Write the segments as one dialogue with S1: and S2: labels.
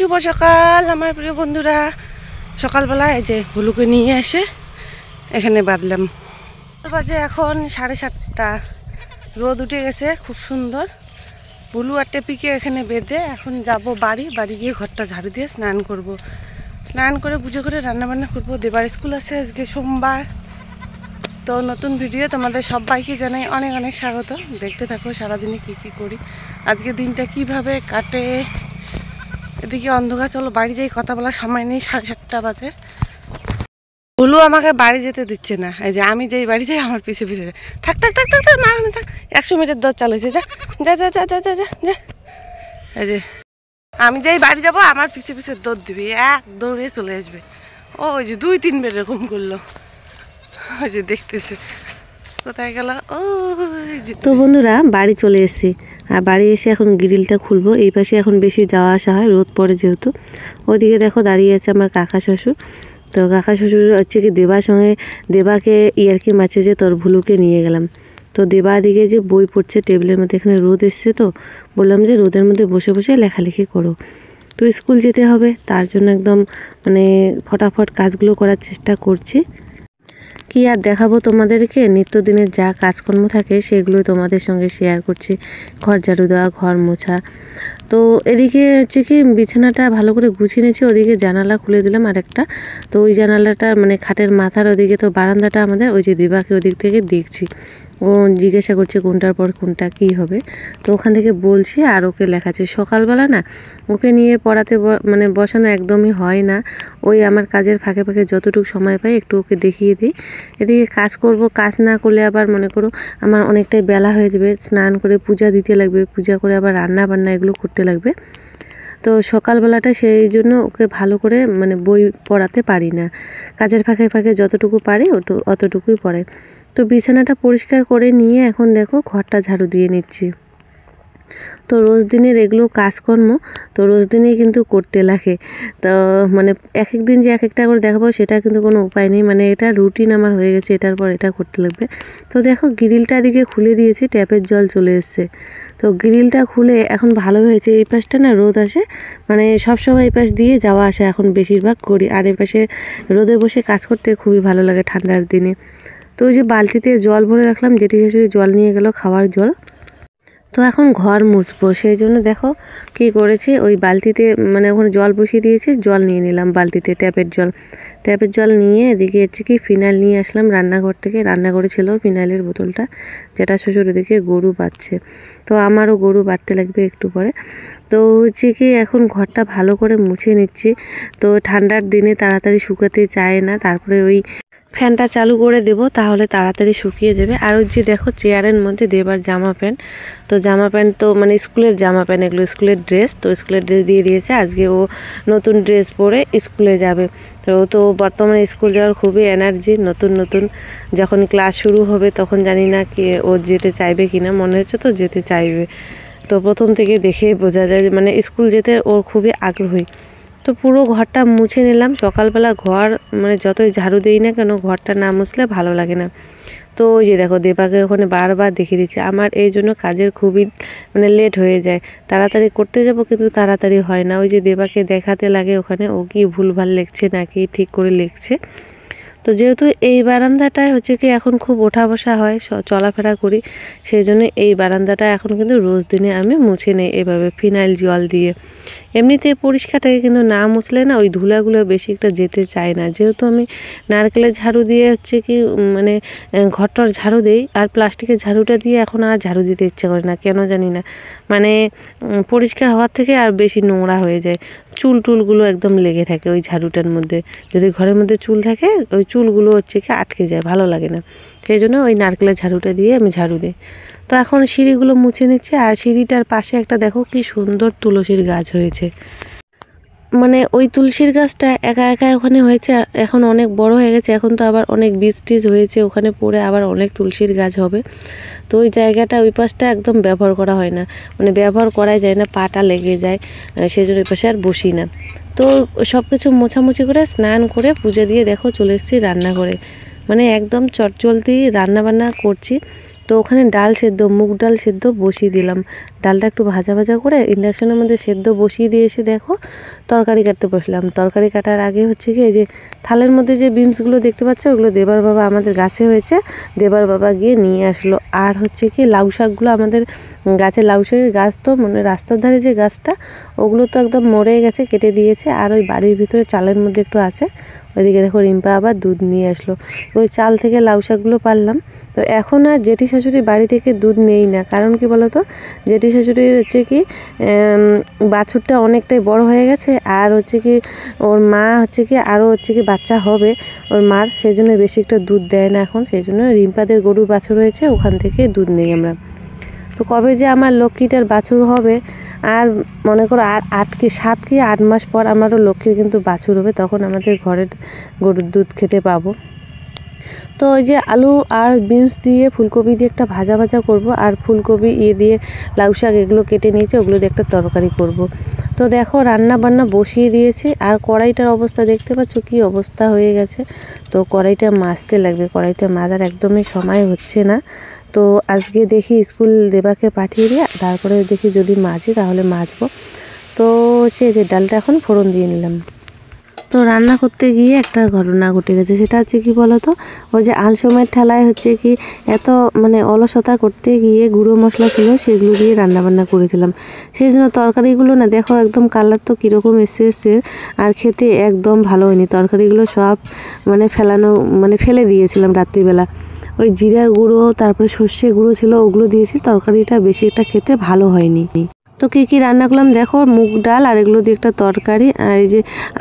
S1: শুভ সকাল আমার প্রিয় বন্ধুরা। সকালবেলা এই যে ভুলুকে নিয়ে এসে এখানে বাঁধলাম। বাজে এখন 7:30। রোদ উঠে গেছে খুব সুন্দর। ভুলু আর টেপিকে এখানে বেঁধে এখন যাব বাড়ি গিয়ে ঘরটা ঝাড়ু দিয়ে স্নান করব। স্নান করে পুজো করে রান্নাবান্না করব। দেবার স্কুল আছে আজকে সোমবার। তো নতুন ভিডিও তোমাদের সবাইকে জানাই অনেক অনেক স্বাগত। দেখতে থাকো সারাদিনে কি করি, আজকে দিনটা কিভাবে কাটে। এদিকে অন্ধকার, চলো বাড়ি যাই, কথা বলার সময় নেই। 7:30 বাজে। ভুলু আমাকে বাড়ি যেতে দিচ্ছে না। এই যে আমি যেই বাড়ি যাই আমার পিছু পিছু থাক থাক থাক থাক থাক মা থাক। 100 মিটার দৌড় চালাইছে। যা যা যা যা যা যা যা। এই যে আমি যেই বাড়ি যাবো আমার পিছু পিছু দৌড় দিবি, এক দৌড়ে চলে আসবে। ওই যে 2-3 বার এরকম করলো। ওই যে দেখতেছে কোথায় গেল। তো বন্ধুরা বাড়ি চলে এসেছি। আর বাড়ি এসে এখন গ্রিলটা খুলবো। এই পাশে এখন বেশি যাওয়া আসা হয়, রোদ পড়ে যেহেতু। ওইদিকে দেখো দাঁড়িয়ে আছে আমার কাকা শ্বশুর। তো কাকা শ্বশুর হচ্ছে কি দেবার সঙ্গে দেবাকে ইয়ার্কি মাছে যে তোর ভুলুকে নিয়ে গেলাম। তো দেবা দিকে যে বই পড়ছে টেবিলের মধ্যে, এখানে রোদ এসছে, তো বললাম যে রোদের মধ্যে বসে বসে লেখালেখি করো। তো স্কুল যেতে হবে, তার জন্য একদম মানে ফটাফট কাজগুলো করার চেষ্টা করছি। কি আর দেখাবো তোমাদেরকে, নিত্যদিনের যা কাজকর্ম থাকে সেগুলো তোমাদের সঙ্গে শেয়ার করছি। ঘর ঝাড়ু দেওয়া, ঘর মোছা। তো এদিকে হচ্ছে কি বিছানাটা ভালো করে গুছিয়ে নিয়েছি। ওদিকে জানালা খুলে দিলাম আরেকটা। তো ওই জানালাটা মানে খাটের মাথার ওদিকে তো বারান্দাটা আমাদের, ওই যে দিবাকে ওদিক থেকে দেখছি। ও জিজ্ঞাসা করছে কোনটার পর কোনটা কি হবে। তো ওখান থেকে বলছি আর ওকে লেখাচ্ছি। সকালবেলা না ওকে নিয়ে পড়াতে মানে বসানো একদমই হয় না। ওই আমার কাজের ফাঁকে ফাঁকে যতটুকু সময় পাই একটু ওকে দেখিয়ে দিই। এদিকে কাজ করব, কাজ না করলে আবার মনে করো আমার অনেকটাই বেলা হয়ে যাবে। স্নান করে পূজা দিতে লাগবে, পূজা করে আবার রান্না বান্না এগুলো করতে লাগবে। তো সকালবেলাটা সেই জন্য ওকে ভালো করে মানে বই পড়াতে পারি না। কাজের ফাঁকে ফাঁকে যতটুকু পারি অতটুকুই পড়ে। তো বিছানাটা পরিষ্কার করে নিয়ে এখন দেখো ঘরটা ঝাড়ু দিয়ে নিচ্ছি। তো রোজ দিনের এগুলো কাজকর্ম তো রোজ দিনেই কিন্তু করতে লাগে। তো মানে এক এক দিন যে এক একটা করে দেখাবো সেটা কিন্তু কোনো উপায় নেই, মানে এটা রুটিন আমার হয়ে গেছে, এটার পর এটা করতে লাগবে। তো দেখো গ্রিলটা দিকে খুলে দিয়েছি, ট্যাপের জল চলে এসছে। তো গ্রিলটা খুলে এখন ভালো হয়েছে। এই পাশটা না রোদ আসে, মানে সবসময় এই পাশ দিয়ে যাওয়া আসা এখন বেশিরভাগ করি। আর এই পাশে রোদে বসে কাজ করতে খুবই ভালো লাগে ঠান্ডার দিনে। তো ওই যে বালতিতে জল ভরে রাখলাম, জেঠি শাশুড়ি জল নিয়ে গেল, খাওয়ার জল। তো এখন ঘর মুছবো, সেই জন্য দেখো কি করেছি, ওই বালতিতে মানে ওখানে জল বসিয়ে দিয়েছি, জল নিয়ে নিলাম বালতিতে, ট্যাপের জল নিয়ে এদিকে হচ্ছে কি ফিনাইল নিয়ে আসলাম রান্নাঘর থেকে। রান্নাঘরে ছিল ফিনাইলের বোতলটা, যেটা শ্বশুর ওদিকে গরু বাঁধছে। তো আমারও গরু বাঁধতে লাগবে একটু পরে। তো হচ্ছে কি এখন ঘরটা ভালো করে মুছে নিচ্ছি। তো ঠান্ডার দিনে তাড়াতাড়ি শুকাতে চায় না, তারপরে ওই ফ্যানটা চালু করে দেব, তাহলে তাড়াতাড়ি শুকিয়ে যাবে। আর ওই যে দেখো চেয়ারের মধ্যে দেবার জামা প্যান্ট, তো জামা প্যান্ট তো মানে স্কুলের জামা প্যান্ট, এগুলো স্কুলের ড্রেস। তো স্কুলের ড্রেস দিয়ে দিয়েছে, আজকে ও নতুন ড্রেস পরে স্কুলে যাবে। তো বর্তমানে স্কুল যাওয়ার খুবই এনার্জি। নতুন যখন ক্লাস শুরু হবে তখন জানি না কি ও যেতে চাইবে কিনা, মনে হচ্ছে তো যেতে চাইবে। তো প্রথম থেকে দেখে বোঝা যায় মানে স্কুল যেতে ওর খুবই আগ্রহী। তো পুরো ঘরটা মুছে নিলাম। সকালবেলা ঘর মানে যতই ঝাড়ু দিই না কেন ঘরটা না মুছলে ভালো লাগে না। তো ওই যে দেখো দেবাকে ওখানে বারবার দেখিয়ে দিচ্ছে। আমার এই জন্য কাজের খুবই মানে লেট হয়ে যায়, তাড়াতাড়ি করতে যাব কিন্তু তাড়াতাড়ি হয় না। ওই যে দেবাকে দেখাতে লাগে ওখানে ও কি ভুলভাল লিখছে নাকি ঠিক করে লিখছে। তো যেহেতু এই বারান্দাটায় হচ্ছে কি এখন খুব ওঠা বসা হয়, চলাফেরা করি, সেই জন্য এই বারান্দাটা এখন কিন্তু রোজ দিনে আমি মুছে নেই এভাবে ফিনাইল জল দিয়ে। এমনিতে পরিষ্কার থাকে কিন্তু না মুছলে না ওই ধুলাগুলো বেশি একটা যেতে চায় না। যেহেতু আমি নারকেলের ঝাড়ু দিয়ে হচ্ছে কি মানে ঘরটার ঝাড়ু দিই, আর প্লাস্টিকের ঝাড়ুটা দিয়ে এখন আর ঝাড়ু দিতে ইচ্ছে করে না, কেন জানি না। মানে পরিষ্কার হওয়ার থেকে আর বেশি নোংরা হয়ে যায়। চুলগুলো একদম লেগে থাকে ওই ঝাড়ুটার মধ্যে। যদি ঘরের মধ্যে চুল থাকে ওই চুলগুলো হচ্ছে কি আটকে যায়, ভালো লাগে না। সেই জন্য ওই নারকেলের ঝাড়ুটা দিয়ে আমি ঝাড়ু দিই। তো এখন সিঁড়িগুলো মুছে নিচ্ছে। আর সিঁড়িটার পাশে একটা দেখো কি সুন্দর তুলসীর গাছ হয়েছে। মানে ওই তুলসীর গাছটা একা একা ওখানে হয়েছে, এখন অনেক বড় হয়ে গেছে। এখন তো আবার অনেক বীজ টিজ হয়েছে ওখানে পড়ে, আবার অনেক তুলসীর গাছ হবে। তো ওই জায়গাটা ওই পাশটা একদম ব্যবহার করা হয় না, মানে ব্যবহার করাই যায় না, পাটা লেগে যায়, সেই জন্য ওই পাশে আর বসি না। তো সব কিছু মোছামুছি করে স্নান করে পুজো দিয়ে দেখো চলে এসেছি রান্নাঘরে। মানে একদম চটজলদি রান্না বান্না করছি। তো ওখানে ডাল সেদ্ধ, মুগ ডাল সেদ্ধ বসিয়ে দিলাম। ডালটা একটু ভাজা ভাজা করে ইন্ডাকশনের মধ্যে সেদ্ধ বসিয়ে দিয়ে এসে দেখো তরকারি কাটতে বসলাম। তরকারি কাটার আগে হচ্ছে কি এই যে থালের মধ্যে যে বিনসগুলো দেখতে পাচ্ছ ওগুলো দেবার বাবা আমাদের গাছে হয়েছে, দেবার বাবা গিয়ে নিয়ে আসলো। আর হচ্ছে কি লাউ শাকগুলো আমাদের গাছে, লাউ শাকের গাছ তো মানে রাস্তার ধারে যে গাছটা ওগুলো তো একদম মরে গেছে, কেটে দিয়েছে। আর ওই বাড়ির ভিতরে চালের মধ্যে একটু আছে। ওইদিকে দেখো রিম্পা আবার দুধ নিয়ে আসলো। ওই চাল থেকে লাউ শাকগুলো পারলাম। তো এখন আর জেঠি শাশুড়ি বাড়ি থেকে দুধ নেই না, কারণ কি বলো তো, জেঠি শাশুড়ির হচ্ছে কি বাছুরটা অনেকটাই বড় হয়ে গেছে। আর হচ্ছে কি ওর মা হচ্ছে কি আরও হচ্ছে কি বাচ্চা হবে ওর মার, সেই জন্য বেশি একটা দুধ দেয় না এখন। সেই জন্য রিম্পাদের গরুর বাছুর হয়েছে, ওখান থেকে দুধ নেই আমরা। তো কবে যে আমার লক্ষ্মীটার বাছুর হবে, আর মনে করো আর 7 কি 8 মাস পর আমারও লক্ষ্মীর কিন্তু বাছুর হবে, তখন আমাদের ঘরের গরুর দুধ খেতে পাবো। তো ওই যে আলু আর বিনস দিয়ে ফুলকপি দিয়ে একটা ভাজা ভাজা করব, আর ফুলকপি দিয়ে লাউ শাক এগুলো কেটে নিয়েছি, ওগুলো দিয়ে একটা তরকারি করব। তো দেখো রান্না বান্না বসিয়ে দিয়েছি। আর কড়াইটার অবস্থা দেখতে পাচ্ছ কি অবস্থা হয়ে গেছে। তো কড়াইটা মাজতে লাগবে, কড়াইটা মাজার একদমই সময় হচ্ছে না। তো আজকে দেখি স্কুল দেবাকে পাঠিয়ে দিয়ে তারপরে দেখি যদি মাজি তাহলে মাজবো। তো হচ্ছে যে ডালটা এখন ফোড়ন দিয়ে নিলাম। তো রান্না করতে গিয়ে একটা ঘটনা ঘটে গেছে, সেটা হচ্ছে কি বলতো, ওই যে আলসমের ঠেলায় হচ্ছে কি এত মানে অলসতা করতে গিয়ে গুঁড়ো মশলা ছিল সেগুলো দিয়ে রান্নাবান্না করেছিলাম। সেই জন্য তরকারিগুলো না দেখো একদম কালার তো কীরকম এসছে, আর খেতে একদম ভালো হয়নি। তরকারিগুলো সব মানে ফেলে দিয়েছিলাম রাত্রিবেলা। ওই জিরার গুঁড়ো তারপরে সর্ষে গুঁড়ো ছিল ওগুলো দিয়েছি, তরকারিটা বেশি একটা খেতে ভালো হয়নি। তো কী রান্না করলাম দেখো, মুগ ডাল আর এগুলো দিয়ে একটা তরকারি, আর এই যে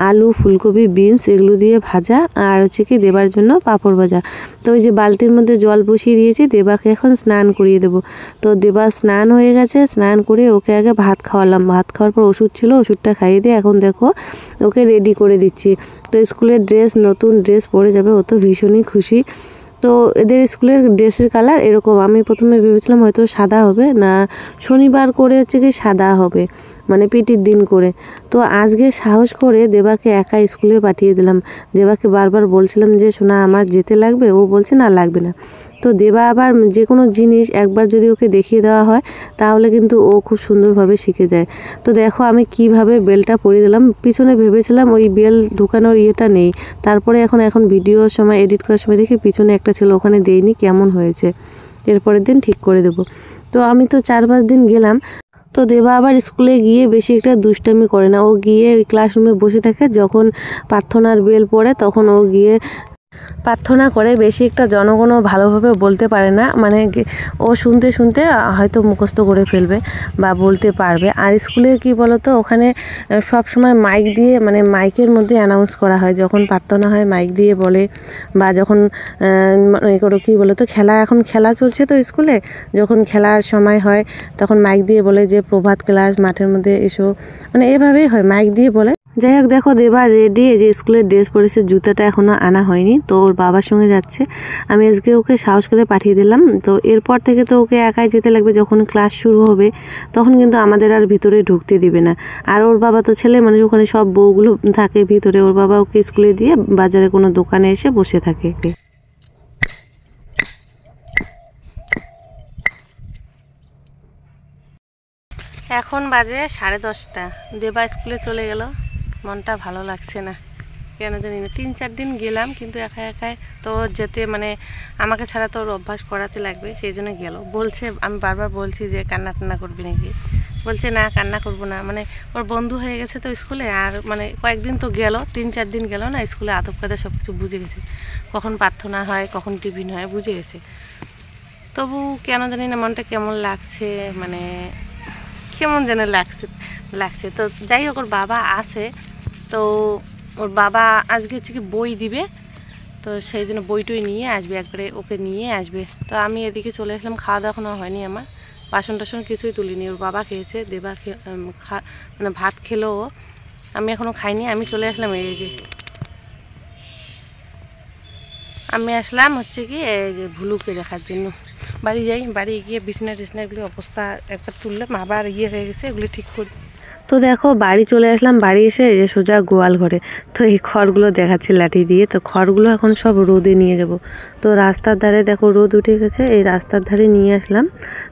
S1: আলু ফুলকপি বিনস এগুলো দিয়ে ভাজা, আর হচ্ছে কি দেবার জন্য পাঁপড় ভাজা। তো ওই যে বালতির মধ্যে জল বসিয়ে দিয়েছি, দেবাকে এখন স্নান করিয়ে দেবো। তো দেবা স্নান হয়ে গেছে, স্নান করে ওকে আগে ভাত খাওয়ালাম, ভাত খাওয়ার পর ওষুধ ছিল ওষুধটা খাইয়ে দিয়ে এখন দেখো ওকে রেডি করে দিচ্ছি। তো স্কুলের ড্রেস, নতুন ড্রেস পরে যাবে, ও তো ভীষণই খুশি। তো এদের স্কুলের ড্রেসের কালার এরকম, আমি প্রথমে ভেবেছিলাম হয়তো সাদা হবে, না শনিবার করে হচ্ছে কি সাদা হবে, মানে পিটির দিন করে। তো আজকে সাহস করে দেবাকে একা স্কুলে পাঠিয়ে দিলাম। দেবাকে বারবার বলছিলাম যে শোনা আমার যেতে লাগবে, ও বলছে না লাগবে না। তো দেবা আবার যে কোনো জিনিস একবার যদি ওকে দেখিয়ে দেওয়া হয় তাহলে কিন্তু ও খুব সুন্দরভাবে শিখে যায়। তো দেখো আমি কিভাবে বেলটা পরিয়ে দিলাম, পিছনে ভেবেছিলাম ওই বেল ঢুকানোর ইয়েটা নেই, তারপরে এখন ভিডিওর সময় এডিট করার সময় দেখি পিছনে একটা ছিল, ওখানে দেইনি, কেমন হয়েছে এরপরের দিন ঠিক করে দেব। তো আমি তো 4-5 দিন গেলাম। তো দেবা আবার স্কুলে গিয়ে বেশি একটা দুষ্টামি করে না, ও গিয়ে ওই ক্লাসরুমে বসে থাকে, যখন প্রার্থনার বেল পড়ে তখন ও গিয়ে প্রার্থনা করে। বেশি একটা জনগণও ভালোভাবে বলতে পারে না, মানে ও শুনতে শুনতে হয়তো মুখস্থ করে ফেলবে বা বলতে পারবে। আর স্কুলে কি বলতো, ওখানে সব সময় মাইক দিয়ে, মানে মাইকের মধ্যে অ্যানাউন্স করা হয়, যখন প্রার্থনা হয় মাইক দিয়ে বলে, বা যখন কি বলতো এখন খেলা চলছে তো স্কুলে, যখন খেলার সময় হয় তখন মাইক দিয়ে বলে যে প্রভাত ক্লাস মাঠের মধ্যে এসো, মানে এভাবেই হয়, মাইক দিয়ে বলে। যাই হোক দেখো দেবা রেডি, এই যে স্কুলের ড্রেস পরেছে, জুতাটা এখনও আনা হয়নি, তো ওর বাবার সঙ্গে যাচ্ছে। আমি আজকে ওকে সাহস করে পাঠিয়ে দিলাম। তো এরপর থেকে তো ওকে একাই যেতে লাগবে, যখন ক্লাস শুরু হবে তখন কিন্তু আমাদের আর ভিতরে ঢুকতে দিবে না। আর ওর বাবা তো ছেলে মানুষ, ওখানে সব বউগুলো থাকে ভিতরে, ওর বাবা ওকে স্কুলে দিয়ে বাজারে কোনো দোকানে এসে বসে থাকে। এখন বাজে 10:30, দেবা স্কুলে চলে গেল। মনটা ভালো লাগছে না, কেন জানি না। 3-4 দিন গেলাম, কিন্তু একা একাই তো যেতে, মানে আমাকে ছাড়া তো ওর অভ্যাস করাতে লাগবে, সেই জন্য গেল। বলছে, আমি বারবার বলছি যে কান্না টান্না করবি নাকি, বলছে না কান্না করবো না, মানে ওর বন্ধু হয়ে গেছে তো স্কুলে। আর মানে কয়েকদিন তো গেল, 3-4 দিন গেল না, স্কুলে আদব কায়দা সব কিছু বুঝে গেছে, কখন প্রার্থনা হয় কখন টিফিন হয় বুঝে গেছে। তবু কেন জানি না মনটা কেমন লাগছে, মানে কেমন যেন লাগছে। তো যাই হোক, ওর বাবা আসে, তো ওর বাবা আজকে হচ্ছে কি বই দিবে, তো সেই জন্য বইটই নিয়ে আসবে, একবারে ওকে নিয়ে আসবে। তো আমি এদিকে চলে আসলাম, খাওয়া দাওয়া এখনো হয়নি আমার, বাসন টাসন কিছুই তুলিনি। ওর বাবা খেয়েছে, দেবা মানে ভাত খেলো, আমি এখনও খাইনি। আমি চলে আসলাম এই যে, আমি আসলাম হচ্ছে কি এই যে ভুলুকে দেখার জন্য। বাড়ি যাই, বাড়ি গিয়ে বিছনা টিছনাগুলি অবস্থা একবার তুললাম, আবার হয়ে গেছে, এগুলি ঠিক করি। তো তো দেখো বাড়ি চলে আসলাম, বাড়ি এসে এই যে সোজা গোয়াল ঘরে। তো এই খড়গুলো দেখাচ্ছে লাঠি দিয়ে, তো খড়গুলো এখন সব রোদে নিয়ে যাব। তো রাস্তার ধারে দেখো রোদ উঠে গেছে, এই রাস্তার ধারে নিয়ে আসলাম।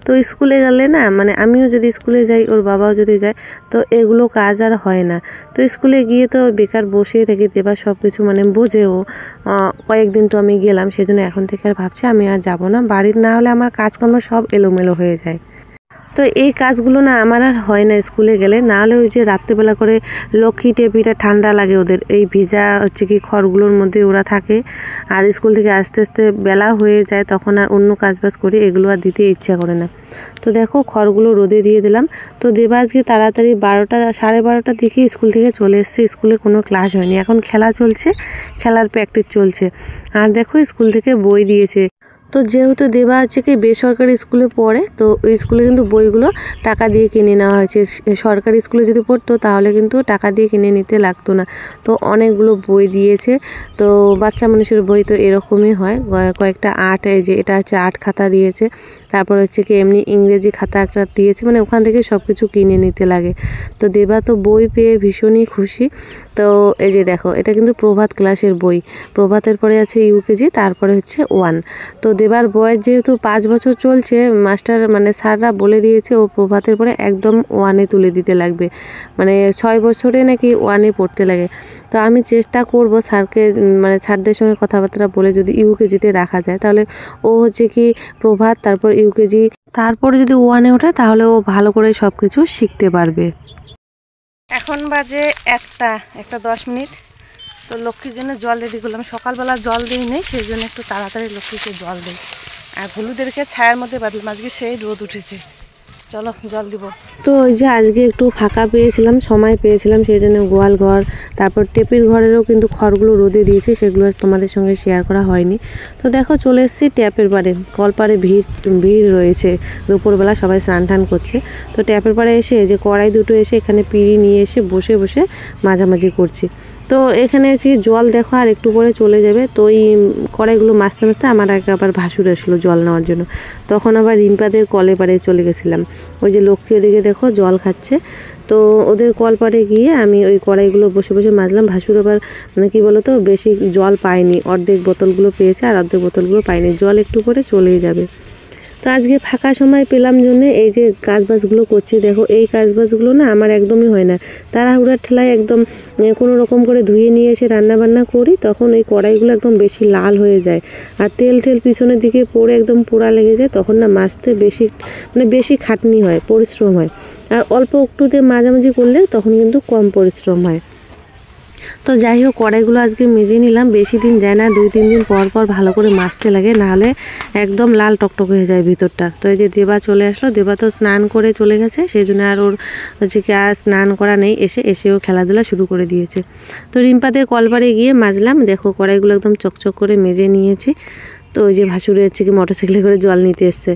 S1: তো স্কুলে গেলে না, মানে আমিও যদি স্কুলে যাই, ওর বাবাও যদি যায়, তো এগুলো কাজ আর হয় না। তো স্কুলে গিয়ে তো বেকার বসে থেকে দেবার সব কিছু মানে বোঝেও। কয়েকদিন তো আমি গেলাম, সেজন্য এখন থেকে আর ভাবছি আমি আর যাব না। বাড়ির না হলে আমার কাজকর্ম সব এলোমেলো হয়ে যায়। তো এই কাজগুলো না আমার আর হয় না স্কুলে গেলে। না হলে ওই যে রাত্রেবেলা করে লক্ষ্মী টেপিটা ঠান্ডা লাগে ওদের, এই ভিজা হচ্ছে কি খড়গুলোর মধ্যে ওরা থাকে। আর স্কুল থেকে আস্তে আস্তে বেলা হয়ে যায়, তখন আর অন্য কাজবাজ করে এগুলো আর দিতে ইচ্ছা করে না। তো দেখো খড়গুলো রোদে দিয়ে দিলাম। তো দেবা আজকে তাড়াতাড়ি 12টা 12:30টার দিকে স্কুল থেকে চলে এসছে। স্কুলে কোনো ক্লাস হয়নি, এখন খেলা চলছে, খেলার প্র্যাকটিস চলছে। আর দেখো স্কুল থেকে বই দিয়েছে। তো যেহেতু দেবা হচ্ছে কি বেসরকারি স্কুলে পড়ে, তো ওই স্কুলে কিন্তু বইগুলো টাকা দিয়ে কিনে নেওয়া হয়েছে। সরকারি স্কুলে যদি পড়তো তাহলে কিন্তু টাকা দিয়ে কিনে নিতে লাগতো না। তো অনেকগুলো বই দিয়েছে। তো বাচ্চা মানুষের বই তো এরকমই হয়, কয়েকটা আর্ট, এই যে এটা হচ্ছে আর্ট খাতা দিয়েছে। তারপর হচ্ছে কি এমনি ইংরেজি খাতা একটা দিয়েছে, মানে ওখান থেকে সব কিছু কিনে নিতে লাগে। তো দেবা তো বই পেয়ে ভীষণই খুশি। তো এই যে দেখো, এটা কিন্তু প্রভাত ক্লাসের বই। প্রভাতের পরে আছে ইউকেজি, তারপরে হচ্ছে 1। তো দেবার বয়স যেহেতু 5 বছর চলছে, মাস্টার মানে স্যাররা বলে দিয়েছে ও প্রভাতের পরে একদম 1-এ তুলে দিতে লাগবে। মানে 6 বছরে নাকি 1-এ পড়তে লাগে। তো আমি চেষ্টা করব স্যারকে, মানে স্যারদের সঙ্গে কথাবার্তা বলে যদি ইউকেজিতে রাখা যায়, তাহলে ও হচ্ছে কি প্রভাত, তারপর ইউকেজি, তারপরে যদি 1-এ ওঠে তাহলে ও ভালো করে সব কিছু শিখতে পারবে। এখন বাজে 1টা 10 মিনিট। তো লক্ষ্মীর জন্য জল রেডি করলাম। সকালবেলা জল দিই নেই, সেই জন্য একটু তাড়াতাড়ি লক্ষ্মীকে জল দিই। আর হলুদেরকে ছায়ার মধ্যে বাঁধলাম, আজকে সেই রোদ উঠেছে। চলো জল দিব। তো ওই যে আজকে একটু ফাঁকা পেয়েছিলাম, সময় পেয়েছিলাম, সেই জন্য গোয়াল ঘর, তারপর টেপির ঘরেরও কিন্তু খড়গুলো রোদে দিয়েছি, সেগুলো তোমাদের সঙ্গে শেয়ার করা হয়নি। তো দেখো চলে এসেছি ট্যাপের পাড়ে। কলপাড়ে ভিড় রয়েছে, দুপুরবেলা সবাই স্নান টান করছে। তো ট্যাপের পাড়ে এসে যে কড়াই দুটো এসে এখানে পিঁড়ি নিয়ে এসে বসে বসে মাঝামাঝি করছি। তো এখানে এসে জল দেখো আর একটু পরে চলে যাবে। তো এই কড়াইগুলো মাছতে মাছতে আমার আগে আবার ভাসুর আসলো জল নেওয়ার জন্য। তখন আবার রিম্পাদের কলে পাড়ে চলে গেছিলাম। ওই যে লক্ষ্মী ওদিকে দেখো জল খাচ্ছে। তো ওদের কল পাড়ে গিয়ে আমি ওই কড়াইগুলো বসে বসে মাজলাম। ভাসুর আবার মানে কী বলো তো, বেশি জল পায়নি, অর্ধেক বোতলগুলো পেয়েছে আর অর্ধেক বোতলগুলো পায়নি। জল একটু করে চলেই যাবে। তো আজকে ফাঁকা সময় পেলাম জন্য এই যে কাজবাজগুলো করছি। দেখো এই কাজবাজগুলো না আমার একদমই হয় না, তাড়াহুড়ার ঠেলায় একদম কোনো রকম করে ধুয়ে নিয়ে এসে রান্নাবান্না করি, তখন ওই কড়াইগুলো একদম বেশি লাল হয়ে যায় আর তেল পিছনের দিকে পড়ে একদম পোড়া লেগে যায়। তখন না মাজতে বেশি খাটনি হয়, পরিশ্রম হয়। আর অল্প একটুতে মাঝামাঝি করলে তখন কিন্তু কম পরিশ্রম হয়। তো যাই হোক, কড়াইগুলো আজকে মেজে নিলাম। বেশি দিন যায় না, 2-3 দিন পর পর ভালো করে মাজতে লাগে, নাহলে একদম লাল টকটক হয়ে যায় ভিতরটা। তো এই যে দেবা চলে আসলো। দেবা তো স্নান করে চলে গেছে, সেই জন্য আর ওর হচ্ছে কি আর স্নান করা নেই। এসেও খেলাধুলা শুরু করে দিয়েছে। তো রিম্পাদের কলপাড়ে গিয়ে মাজলাম। দেখো কড়াইগুলো একদম চকচক করে মেজে নিয়েছি। তো ওই যে ভাসুরে হচ্ছে কি মোটরসাইকেলে করে জল নিতে এসছে।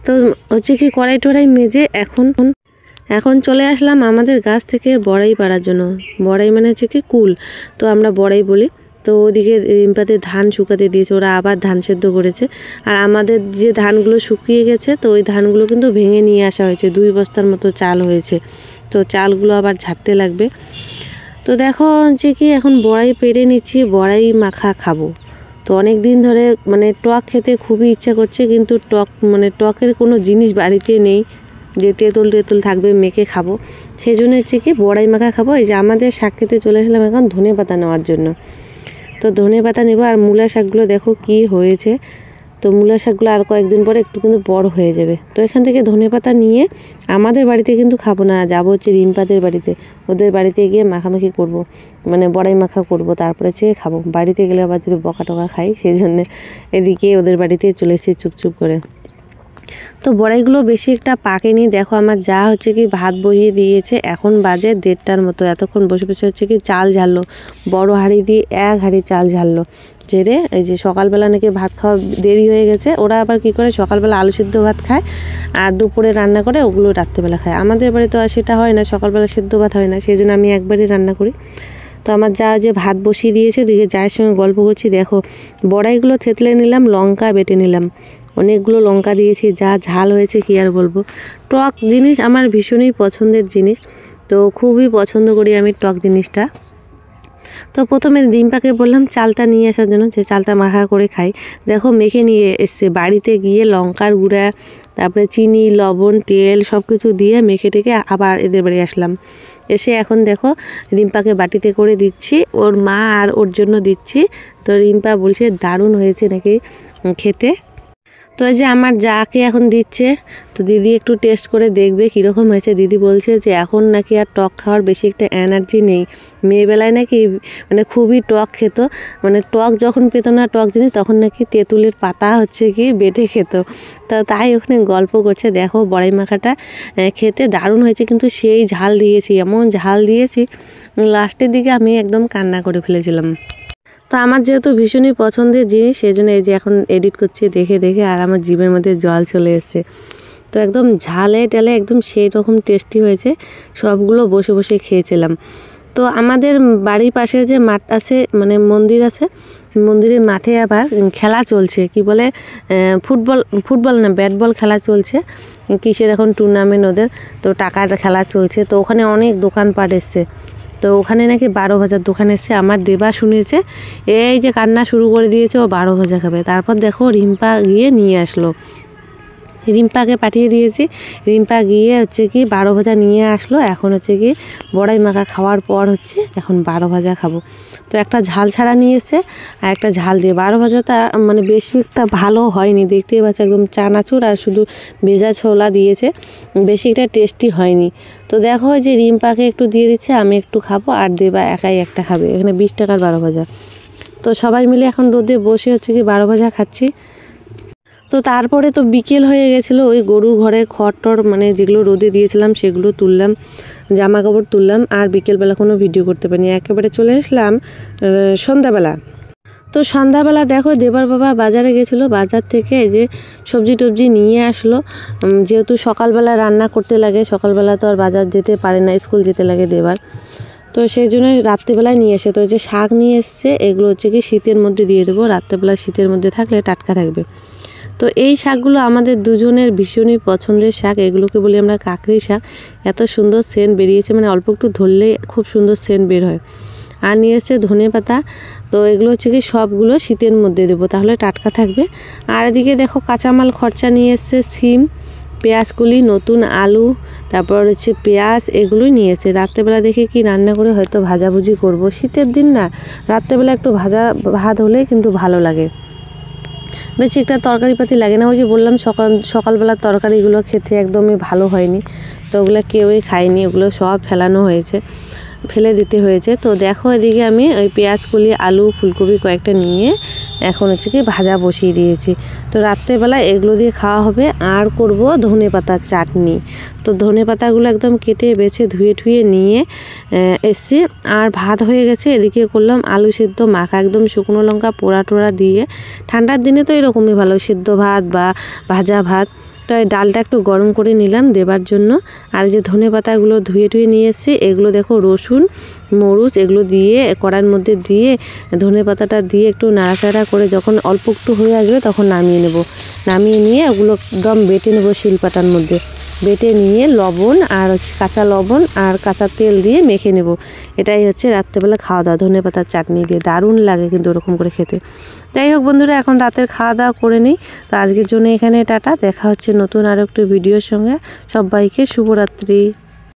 S1: তো হচ্ছে কি কড়াই টড়াই মেজে এখন চলে আসলাম আমাদের গাছ থেকে বড়াই পাড়ার জন্য। বড়াই মানে হচ্ছে কি কুল, তো আমরা বড়াই বলি। তো ওদিকে রিম্পাদের ধান শুকাতে দিয়েছে, ওরা আবার ধান সেদ্ধ করেছে। আর আমাদের যে ধানগুলো শুকিয়ে গেছে, তো ওই ধানগুলো কিন্তু ভেঙে নিয়ে আসা হয়েছে, 2 বস্তার মতো চাল হয়েছে। তো চালগুলো আবার ঝাড়তে লাগবে। তো দেখো যে কি এখন বড়াই পেরে নিচ্ছি, বড়াই মাখা খাবো। তো অনেক দিন ধরে মানে টক খেতে খুবই ইচ্ছা করছে, কিন্তু টকের কোনো জিনিস বাড়িতে নেই যে তেঁতুল থাকবে মেখে খাবো। সেই জন্য হচ্ছে কি বড়াই মাখা খাবো। এই যে আমাদের শাক খেতে চলে আসলাম এখন ধনে পাতা নেওয়ার জন্য। তো ধনে পাতা নেবো। আর মূলা শাকগুলো দেখো কি হয়েছে। তো মূলা শাকগুলো আর কয়েকদিন পরে একটু কিন্তু বড় হয়ে যাবে। তো এখান থেকে ধনে পাতা নিয়ে আমাদের বাড়িতে কিন্তু খাবো না, যাবো হচ্ছে রিম্পাদের বাড়িতে। ওদের বাড়িতে গিয়ে মাখামাখি করব, মানে বড়াই মাখা করব, তারপরে চেয়ে খাবো। বাড়িতে গেলে আবার যদি বকা টকা খাই, সেই জন্যে এদিকে ওদের বাড়িতে চলে এসেছি চুপচুপ করে। তো বড়াইগুলো বেশি একটা পাকেনি। দেখো আমার যা হচ্ছে কি ভাত বসিয়ে দিয়েছে, এখন বাজে 1:30টার মতো। এতক্ষণ বসে বসে হচ্ছে কি চাল ঝাড়লো, বড় হাঁড়ি দিয়ে 1 হাঁড়ি চাল ঝাড়লো। ঝেড়ে এই যে সকালবেলা নাকি ভাত খাওয়া দেরি হয়ে গেছে, ওরা আবার কি করে সকালবেলা আলু সিদ্ধ ভাত খায় আর দুপুরে রান্না করে ওগুলো রাত্রেবেলা খায়। আমাদের বাড়ি তো আর সেটা হয় না, সকালবেলা সিদ্ধ ভাত হয় না, সেই জন্য আমি একবারই রান্না করি। তো আমার যা যে ভাত বসিয়ে দিয়েছে, ওদিকে যায়ের সঙ্গে গল্প করছি। দেখো বড়াইগুলো থেতলে নিলাম, লঙ্কা বেটে নিলাম, অনেকগুলো লঙ্কা দিয়েছি, যা ঝাল হয়েছে কি আর বলবো। টক জিনিস আমার ভীষণই পছন্দের জিনিস। তো খুবই পছন্দ করি আমি টক জিনিসটা। তো প্রথমে রিম্পাকে বললাম চালটা নিয়ে আসার জন্য, যে চালটা মাখা করে খাই। দেখো মেখে নিয়ে এসছে, বাড়িতে গিয়ে লঙ্কার গুঁড়া, তারপরে চিনি, লবণ, তেল সব কিছু দিয়ে মেখে টেকে আবার এদের বাড়ি আসলাম। এসে এখন দেখো রিম্পাকে বাটিতে করে দিচ্ছি, ওর মা আর ওর জন্য দিচ্ছি। তো রিম্পা বলছে দারুণ হয়েছে নাকি খেতে। তো এই যে আমার যাকে এখন দিচ্ছে, তো দিদি একটু টেস্ট করে দেখবে কীরকম হয়েছে। দিদি বলছে যে এখন নাকি আর টক খাওয়ার বেশি একটা এনার্জি নেই, মেয়েবেলায় নাকি মানে খুবই টক খেত, মানে টক যখন পেত না টক জিনিস তখন নাকি তেঁতুলের পাতা হচ্ছে কি বেটে খেত। তো তাই ওখানে গল্প করছে। দেখো বড়াই মাখাটা খেতে দারুণ হয়েছে, কিন্তু সেই ঝাল দিয়েছি, এমন ঝাল দিয়েছি লাস্টের দিকে আমি একদম কান্না করে ফেলেছিলাম। তো আমার যেহেতু ভীষণই পছন্দের জিনিস, সেই জন্য এই যে এখন এডিট করছি দেখে দেখে, আর আমার জিভের মধ্যে জল চলে এসছে। তো একদম ঝালে টালে একদম সেই রকম টেস্টি হয়েছে, সবগুলো বসে বসে খেয়েছিলাম। তো আমাদের বাড়ির পাশে যে মাঠ আছে, মানে মন্দির আছে, মন্দিরের মাঠে আবার খেলা চলছে, কি বলে ফুটবল না ব্যাট বল খেলা চলছে, কিসের এখন টুর্নামেন্ট ওদের, তো টাকার খেলা চলছে। তো ওখানে অনেক দোকানপাট এসছে, তো ওখানে নাকি 12 ভাজার দোকান এসছে। আমার দেবা শুনেছে, এই যে কান্না শুরু করে দিয়েছে, ও 12 ভাজা খাবে। তারপর দেখো রিম্পা গিয়ে নিয়ে আসলো, রিম্পাকে পাঠিয়ে দিয়েছি, রিম্পা গিয়ে হচ্ছে কি 12 ভাজা নিয়ে আসলো। এখন হচ্ছে কি বড়াই মাখা খাওয়ার পর হচ্ছে এখন 12 ভাজা খাবো। তো একটা ঝাল ছাড়া নিয়ে এসছে আর একটা ঝাল দিয়ে। 12 ভাজাটা মানে বেশি একটা ভালো হয়নি, দেখতেই পাচ্ছ একদম চানাচুর আর শুধু ভেজা ছোলা দিয়েছে, বেশি একটা টেস্টি হয়নি। তো দেখো যে রিম্পাকে একটু দিয়ে দিচ্ছে, আমি একটু খাবো, আর দেবা একাই একটা খাবে। এখানে 20 টাকার 12 ভাজা। তো সবাই মিলে এখন রোদে বসে হচ্ছে কি 12 ভাজা খাচ্ছি। তো তারপরে তো বিকেল হয়ে গেছিলো, ওই গরুর ঘরে খড় মানে যেগুলো রোদে দিয়েছিলাম সেগুলো তুললাম, জামা কাপড় তুললাম, আর বিকেলবেলা কোনো ভিডিও করতে পারিনি, একেবারে চলে আসলাম সন্ধ্যাবেলা। তো সন্ধ্যাবেলা দেখো দেবার বাবা বাজারে গেছিলো, বাজার থেকে এই যে সবজি টবজি নিয়ে আসলো। যেহেতু সকালবেলা রান্না করতে লাগে, সকালবেলা তো আর বাজার যেতে পারে না, স্কুল যেতে লাগে দেবার, তো সেই জন্য রাত্রিবেলায় নিয়ে এসে, তো যে শাক নিয়ে এসছে এগুলো হচ্ছে কি শীতের মধ্যে দিয়ে দেবো, রাত্রেবেলা শীতের মধ্যে থাকলে টাটকা থাকবে। তো এই শাকগুলো আমাদের দুজনের ভীষণই পছন্দের শাক, এগুলোকে বলি আমরা কাকড়ি শাক। এত সুন্দর সেন্ট বেরিয়েছে, মানে অল্প একটু ধরলেই খুব সুন্দর সেন্ট বের হয়। আর নিয়ে এসছে ধনে পাতা। তো এগুলো হচ্ছে কি সবগুলো শীতের মধ্যে দেবো, তাহলে টাটকা থাকবে। আর এদিকে দেখো কাঁচামাল খরচা নিয়ে এসছে, সিম, পেঁয়াজগুলি, নতুন আলু, তারপর হচ্ছে পেঁয়াজ, এগুলোই নিয়ে এসে। রাত্রেবেলা দেখে কি রান্না করে হয়তো ভাজাভুজি করব, শীতের দিন না, রাত্রেবেলা একটু ভাজা ভাত হলে কিন্তু ভালো লাগে, বেশি একটা তরকারিপাতি লাগে না। ওই যে বললাম সকালবেলার তরকারিগুলো খেতে একদমই ভালো হয়নি, তো ওগুলো কেউই খায়নি, ওগুলো সব ফেলানো হয়েছে, ফেলে দিতে হয়েছে। তো দেখো এদিকে আমি ওই পেঁয়াজকলি, আলু, ফুলকপি কয়েকটা নিয়ে এখন হচ্ছে কি ভাজা বসিয়ে দিয়েছি। তো রাত্রেবেলা এগুলো দিয়ে খাওয়া হবে। আর করব ধনে পাতার চাটনি। তো ধনে পাতাগুলো একদম কেটে বেছে ধুয়ে ঠুয়ে নিয়ে এসছি, আর ভাত হয়ে গেছে। এদিকে করলাম আলু সেদ্ধ মাখা, একদম শুকনো লঙ্কা পোড়া টোড়া দিয়ে। ঠান্ডার দিনে তো এরকমই ভালো, সেদ্ধ ভাত বা ভাজা ভাত। তো এই ডালটা একটু গরম করে নিলাম দেবার জন্য। আর যে ধনে পাতাগুলো ধুয়ে টুয়ে নিয়ে এসেছি, এগুলো দেখো রসুন, মরিচ এগুলো দিয়ে কড়াইয়ের মধ্যে দিয়ে ধনে পাতাটা দিয়ে একটু নাড়াচাড়া করে যখন অল্প একটু হয়ে আসবে তখন নামিয়ে নেব। নামিয়ে নিয়ে ওগুলো একদম বেটে নেবো শিলপাটার মধ্যে, বেটে নিয়ে লবণ আর কাঁচা লবণ আর কাঁচা তেল দিয়ে মেখে নেব। এটাই হচ্ছে রাত্রেবেলা খাওয়া দাওয়া ধনে পাতার চাটনি দিয়ে, দারুণ লাগে কিন্তু ওরকম করে খেতে। যাই হোক বন্ধুরা, এখন রাতের খাওয়া দাওয়া করে নিই। তো আজকের জন্য এখানে টাটা, দেখা হচ্ছে নতুন আরও একটু ভিডিওর সঙ্গে। সবাইকে শুভরাত্রি।